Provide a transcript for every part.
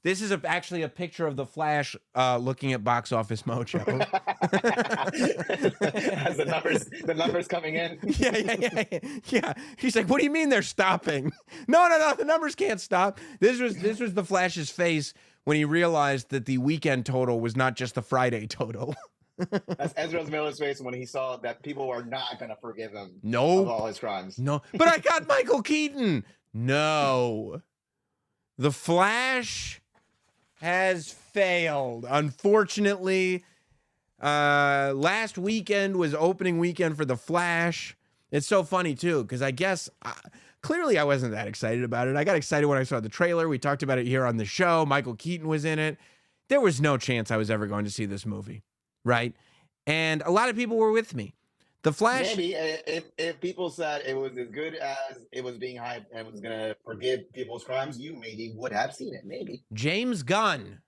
This is actually a picture of the Flash looking at Box Office Mojo. As the numbers coming in. Yeah. He's like, "What do you mean they're stopping?" No. The numbers can't stop. This was the Flash's face when he realized that the weekend total was not just the Friday total. That's Ezra Miller's face when he saw that people are not going to forgive him Nope. of all his crimes. No, but I got Michael Keaton. No. The Flash has failed. Unfortunately, last weekend was opening weekend for The Flash. It's so funny, too, because I guess clearly I wasn't that excited about it. I got excited when I saw the trailer. We talked about it here on the show. Michael Keaton was in it. There was no chance I was ever going to see this movie, right? And a lot of people were with me. The Flash. Maybe if people said it was as good as it was being hyped and was going to forgive people's crimes, you maybe would have seen it. Maybe. James Gunn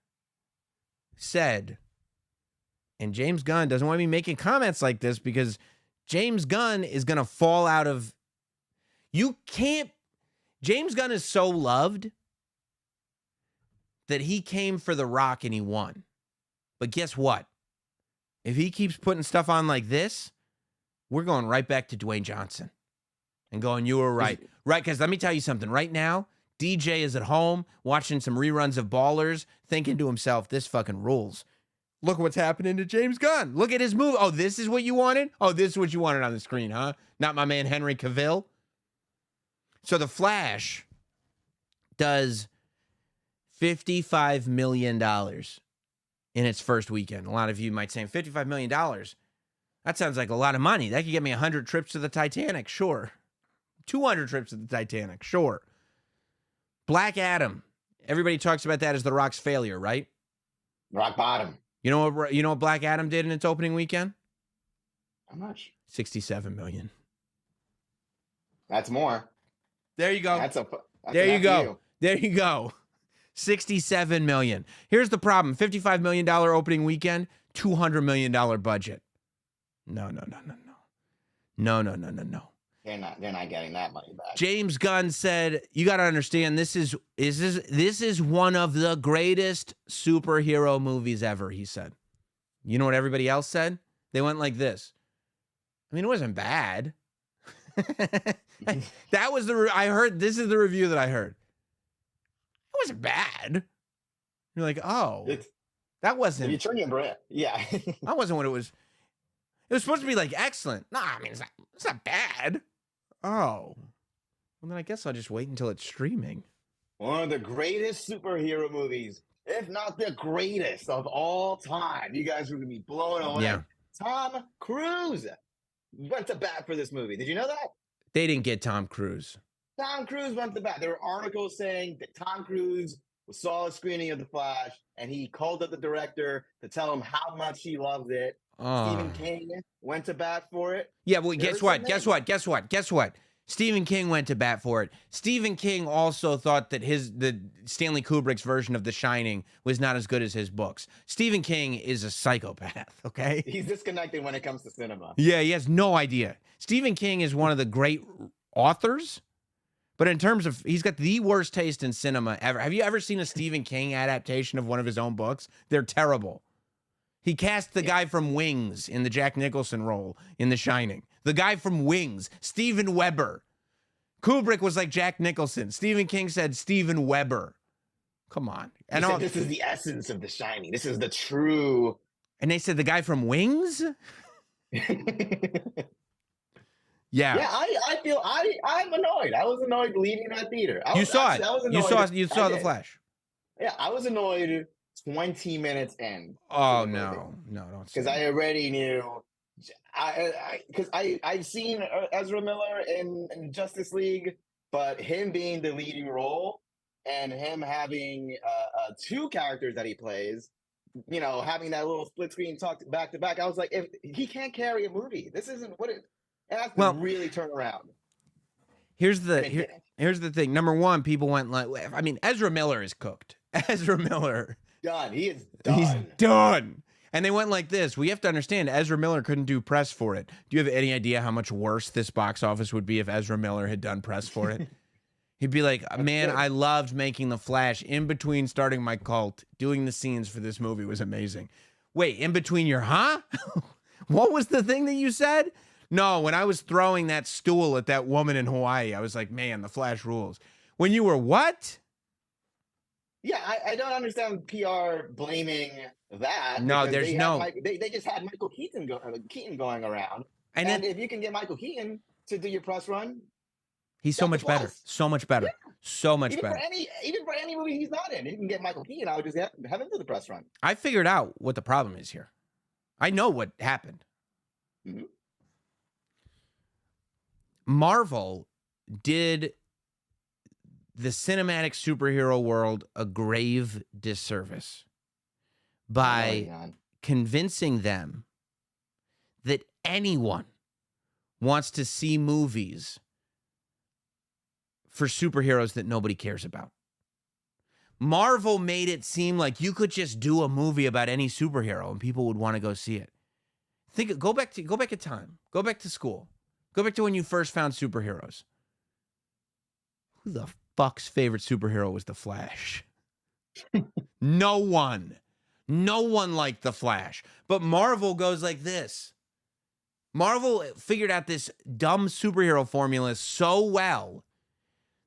said, and James Gunn doesn't want me making comments like this because James Gunn is going to fall out of. You can't. James Gunn is so loved that he came for The Rock and he won. But guess what? If he keeps putting stuff on like this, we're going right back to Dwayne Johnson and going, you were right. Right, because let me tell you something. Right now, DJ is at home watching some reruns of Ballers, thinking to himself, this fucking rules. Look what's happening to James Gunn. Look at his movie. Oh, this is what you wanted? Oh, this is what you wanted on the screen, huh? Not my man Henry Cavill? So The Flash does $55 million in its first weekend. A lot of you might say, $55 million? That sounds like a lot of money. That could get me 100 trips to the Titanic, sure. 200 trips to the Titanic, sure. Black Adam. Everybody talks about that as The Rock's failure, right? Rock bottom. You know what Black Adam did in its opening weekend? How much? $67 million. That's more. There you go. That's there you go. There you go. $67 million. Here's the problem. $55 million opening weekend, $200 million budget. No. They're not getting that money back. James Gunn said, you got to understand, this is one of the greatest superhero movies ever, he said. You know what everybody else said? They went like this. I mean, it wasn't bad. That was this is the review that I heard. It wasn't bad. You're like, oh, that wasn't. You turn your brain. Yeah. That wasn't what it was. It was supposed to be like excellent. Nah, I mean, it's not bad. Oh. Well, then I guess I'll just wait until it's streaming. One of the greatest superhero movies, if not the greatest of all time. You guys are going to be blown away. Yeah. Tom Cruise went to bat for this movie. Did you know that? They didn't get Tom Cruise. Tom Cruise went to bat. There were articles saying that Tom Cruise saw a screening of The Flash and he called up the director to tell him how much he loved it. Stephen King went to bat for it. Yeah, well, guess what? Stephen King went to bat for it. Stephen King also thought that the Stanley Kubrick's version of The Shining was not as good as his books. Stephen King is a psychopath, okay? He's disconnected when it comes to cinema. Yeah, he has no idea. Stephen King is one of the great authors, but in terms of, he's got the worst taste in cinema ever. Have you ever seen a Stephen King adaptation of one of his own books? They're terrible. He cast the guy from Wings in the Jack Nicholson role in The Shining. The guy from Wings, Steven Weber. Kubrick was like Jack Nicholson. Stephen King said Steven Weber. Come on. And this is the essence of The Shining. This is the true. And they said the guy from Wings? Yeah. Yeah, I feel I'm annoyed. I was annoyed leaving that theater. You saw it. You saw The Flash. Yeah, I was annoyed 20 minutes in. Oh no, don't. Because I already knew. Because I've seen Ezra Miller in Justice League, but him being the leading role and him having two characters that he plays, you know, having that little split screen talk back to back, I was like, if he can't carry a movie, this isn't what it. It has to really turn around. Here's the thing. Number one, people went like, I mean, Ezra Miller is cooked. Ezra Miller. Done. He is done. He's done. And they went like this. We have to understand Ezra Miller couldn't do press for it. Do you have any idea how much worse this box office would be if Ezra Miller had done press for it? He'd be like, That's man, good. I loved making The Flash. In between starting my cult, doing the scenes for this movie was amazing. Wait, in between your, huh? What was the thing that you said? No, when I was throwing that stool at that woman in Hawaii, I was like, man, The Flash rules. When you were what? Yeah, I don't understand PR blaming that No, because there's no. they just had Michael Keaton going around, And and it, if you can get Michael Keaton to do your press run, he's so that's a much better. plus. So much better. So much Even for better. any movie he's not in, you can get Michael Keaton. I would just have him do the press run. I figured out what the problem is here. I know what happened. Mhm. Marvel did the cinematic superhero world a grave disservice by convincing them that anyone wants to see movies for superheroes that nobody cares about. Marvel made it seem like you could just do a movie about any superhero and people would want to go see it. Go back in time. Go back to school. Go back to when you first found superheroes. Who the fuck's favorite superhero was the Flash? No one. No one liked the Flash. But Marvel goes like this. Marvel figured out this dumb superhero formula so well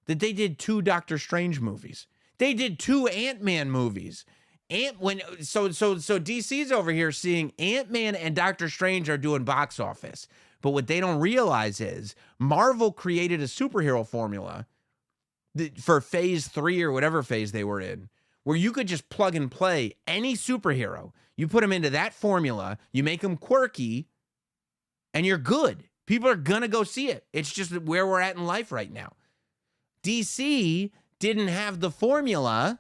that they did 2 Doctor Strange movies. They did 2 Ant-Man movies. So DC's over here seeing Ant-Man and Doctor Strange are doing box office. But what they don't realize is Marvel created a superhero formula for phase 3 or whatever phase they were in, where you could just plug and play any superhero. You put them into that formula, you make them quirky, and you're good. People are going to go see it. It's just where we're at in life right now. DC didn't have the formula,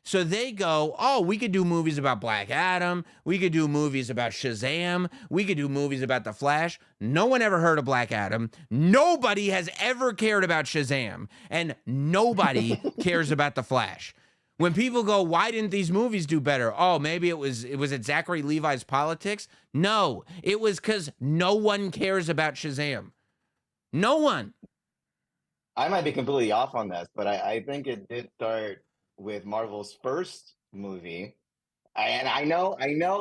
so they go, oh, we could do movies about Black Adam. We could do movies about Shazam. We could do movies about The Flash. No one ever heard of Black Adam. Nobody has ever cared about Shazam. And nobody cares about The Flash. When people go, why didn't these movies do better? Oh, maybe it was at Zachary Levi's politics? No, it was because no one cares about Shazam. No one. I might be completely off on this, but I think it did start with Marvel's first movie. And I know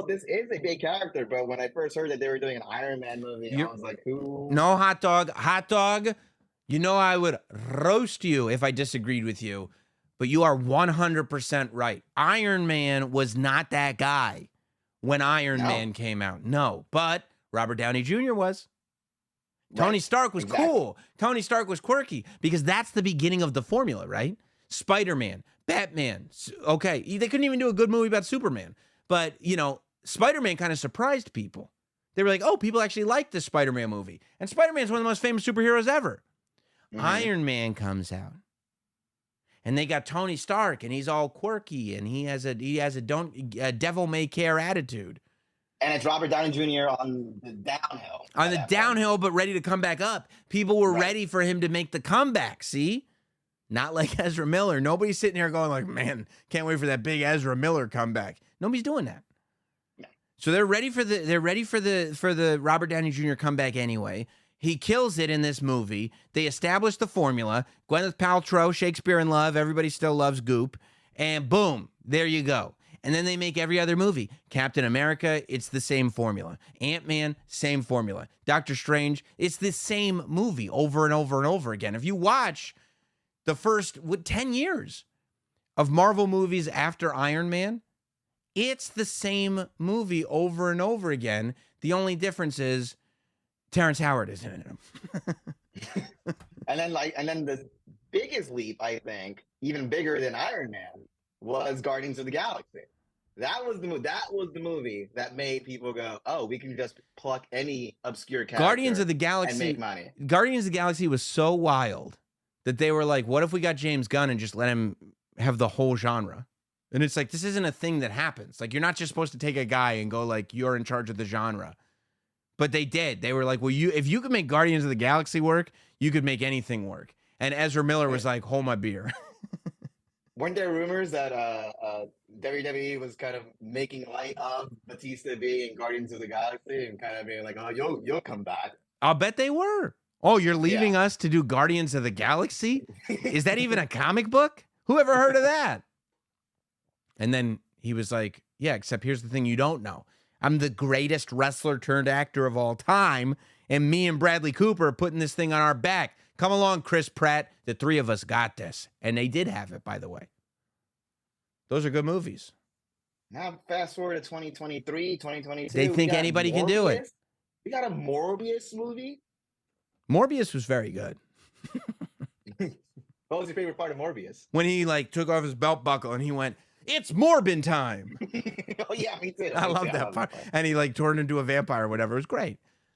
this is a big character, but when I first heard that they were doing an Iron Man movie, I was like, who? No, hot dog. You know I would roast you if I disagreed with you, but you are 100% right. Iron Man was not that guy when Iron Man came out. No, but Robert Downey Jr. was. Tony Stark was cool. Tony Stark was quirky because that's the beginning of the formula, right? Spider-Man, Batman. Okay, they couldn't even do a good movie about Superman. But, Spider-Man kind of surprised people. They were like, oh, people actually like this Spider-Man movie. And Spider-Man's one of the most famous superheroes ever. Mm-hmm. Iron Man comes out. And they got Tony Stark, and he's all quirky, and he has a devil-may-care attitude. And it's Robert Downey Jr. on the downhill. On the downhill, but ready to come back up. People were ready for him to make the comeback, see? Not like Ezra Miller. Nobody's sitting here going like, man, can't wait for that big Ezra Miller comeback. Nobody's doing that. No. So they're ready for the Robert Downey Jr. comeback anyway. He kills it in this movie. They establish the formula. Gwyneth Paltrow, Shakespeare in Love, everybody still loves Goop. And boom, there you go. And then they make every other movie. Captain America, it's the same formula. Ant-Man, same formula. Doctor Strange, it's the same movie over and over and over again. If you watch the first 10 years of Marvel movies after Iron Man, it's the same movie over and over again. The only difference is Terrence Howard is in them. and then the biggest leap, I think, even bigger than Iron Man, was Guardians of the Galaxy. That was the movie that made people go, oh, we can just pluck any obscure character Guardians of the Galaxy, and make money. Guardians of the Galaxy was so wild that they were like, what if we got James Gunn and just let him have the whole genre? And it's like, this isn't a thing that happens. Like, you're not just supposed to take a guy and go like, you're in charge of the genre. But they did. They were like, well, if you could make Guardians of the Galaxy work, you could make anything work. And Ezra Miller was like, hold my beer. Weren't there rumors that WWE was kind of making light of Batista being in Guardians of the Galaxy and kind of being like, oh, you'll come back? I'll bet they were. Oh, you're leaving us to do Guardians of the Galaxy? Is that even a comic book? Who ever heard of that? And then he was like, yeah, except here's the thing you don't know. I'm the greatest wrestler turned actor of all time, and me and Bradley Cooper are putting this thing on our back. Come along, Chris Pratt. The three of us got this. And they did have it, by the way. Those are good movies. Now, fast forward to 2023, 2022. They think anybody can do it. We got a Morbius movie. Morbius was very good. What was your favorite part of Morbius? When he like took off his belt buckle and he went, "It's Morbin time." Oh yeah, me too. I love that part. And he like turned into a vampire or whatever. It was great.